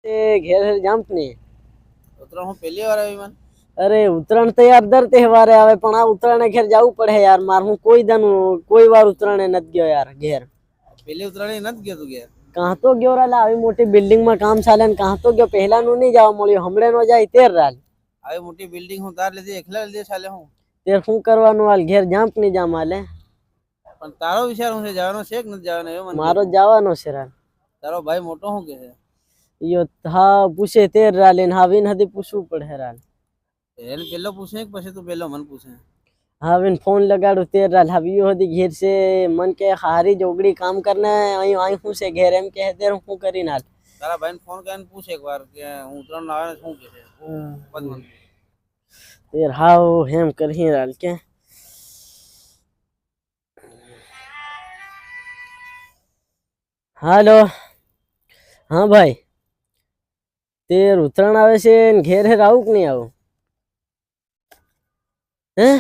घेर हेर जामत नहीं ઉત્તરાયણ હું પહેલી વાર આવી મન अरे उत्तरायण तो यार दर तहेवारे आवे पण आ उत्तरायण घेर जाऊ पड़े यार मार हूँ कोई बार उत्तरायण नत गयो यार घेर પહેલી ઉત્તરાયણ નથી ગયો તું ઘેર कहाँ तो गयो राला આવી मोटी बिल्डिंग में काम चाले कहाँ तो गयो पहला नु नहीं जावा मळ्यो हमळे नो जाय तेर राल આવી મોટી બિલ્ડિંગ હું તાર લીધી એકલા લીધી ચાલે હું तेर શું કરવાનું હાલ ઘેર જામ્પ નહીં જામ હાલે પણ તારો વિચાર હું છે જવાનો છે કે નથી જવાનો એ મને મારો જવાનો છે રાલ તારો ભાઈ મોટો હું કે છે યો હા પૂછે તેર રાલ ને હાવીન હદી પૂછવું પડે રાલ એને પેલો પૂછે કે પછી તું પેલો મને પૂછે हावीन फोन लगाड़ू तेर राल हवियो हदी घेर से मन के हारी जोगड़ी काम करने आई आई हूं से घेर एम के तेर हूं करी नाल તારા ભાઈને ફોન કરીને પૂછ એકવાર કે હું ઉત્તરાયણ આવે ને શું કે છે પદ तेर हाउ हेम करही राल के हेलो हाँ भाई तेर उत्तरायण आवे से घेर हेर आऊ कि नहीं आऊ हैं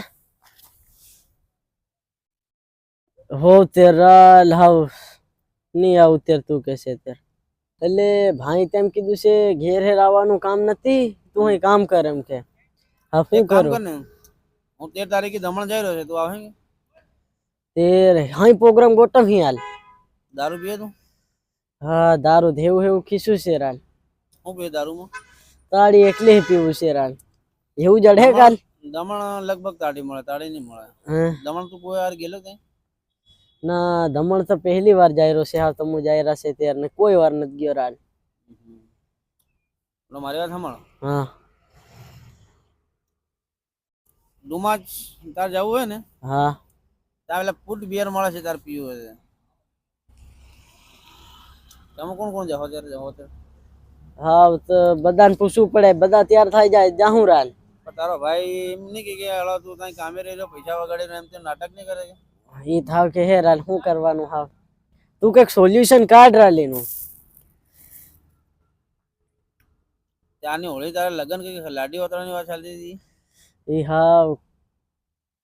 हो तेरा लाव नहीं आऊ तेर तू कैसे तेर એટલે ભાઈ તેમ કીધું છે ઘેર હેર આવવાનું કામ નથી તું અહીં કામ કર એમ કે હા શું એક કામ કરું કર ને હું 13 તારીખે દમણ જઈ રહ્યો છે તું આવે કે તેર હાઈ પ્રોગ્રામ ગોઠવી હાલ દારૂ પીએ તું હા દારૂ દેવું એવું ખીસું છે રાલ હું પીએ દારૂમાં તાળી એકલી પીવું છે રાલ એવું જડે કાલ દમણ લગભગ તાળી મળે તાળી નહીં મળે હા દમણ તું કોઈ વાર ગયેલો કઈ ના દમણ તો પહેલી વાર જાય રહ્યો છે હા તો હું જાય રહ્યા છે ત્યાર ને કોઈ વાર નથી ગયો રાલ એટલે મારી વાત સાંભળ હા ડુમાચ તાર જવું હોય ને હા ત્યાં પેલા ફૂટ બિયર મળે છે તાર પીવું હોય તમે કોણ કોણ જાઓ ત્યારે જાઓ ત્યારે હા તો બધાને પૂછવું પડે બધા તૈયાર થઈ જાય જાહું રાલ પણ તારો ભાઈ એમ નહીં કે હળો તું ત્યાં કામે રહી રહ્યો પૈસા વગાડીને એમ તેમ નાટક નહીં કરે કે એ થાવ કે હે રાલ શું કરવાનું હાવ તું કઈક સોલ્યુશન કાઢ રાલ એનું ત્યાંની હોળી તારે લગ્ન કઈ લાડી વાતરાની વાત ચાલતી હતી એ હા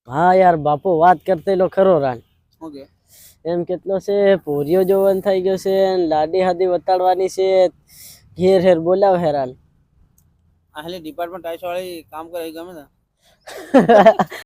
હા યાર બાપુ વાત કરતે લો ખરો રાલ શું કે એમ કેટલો છે પોરિયો જોવાન થઈ ગયો છે લાડી હાદી વતાડવાની છે ઘેર હેર બોલાવ હેરાન આ ડિપાર્ટમેન્ટ ટાઈસ વાળી કામ કરે એ ગમે ને